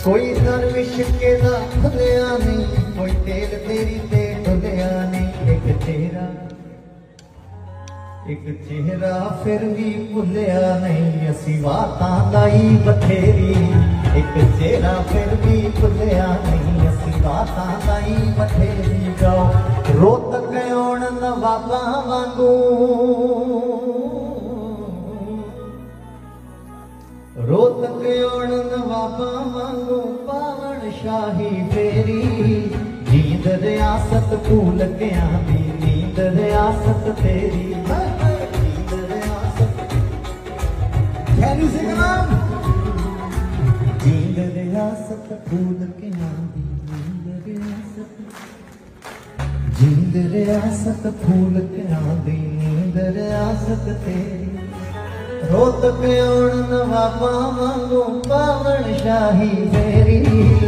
कोई दरविश के दा खुलिया नहीं, कोई तेल तेरी ते डुलिया नहीं। एक चेहरा फिर भी भुलिया नहीं, असी बातां लाई बथेरी। एक चेहरा फिर भी भुलिया नहीं, असी बातां लाई बथेरी। जाओ रोतक आउण नवाबा वांगू, रोतक आउण नवाबा वांगू पावण शाही फेरी। जींद रियासत भूल के आंदी, नींद रियासत तेरी। नींद रियासत खैरी सिंह नाम। जींद रियासत भूल के आंदी, नींद रियासत। जींद रियासत भूल के आंदी, नींद रियासत तेरी। रोतक आउण नवाबा वांगू पावण शाही फेरी।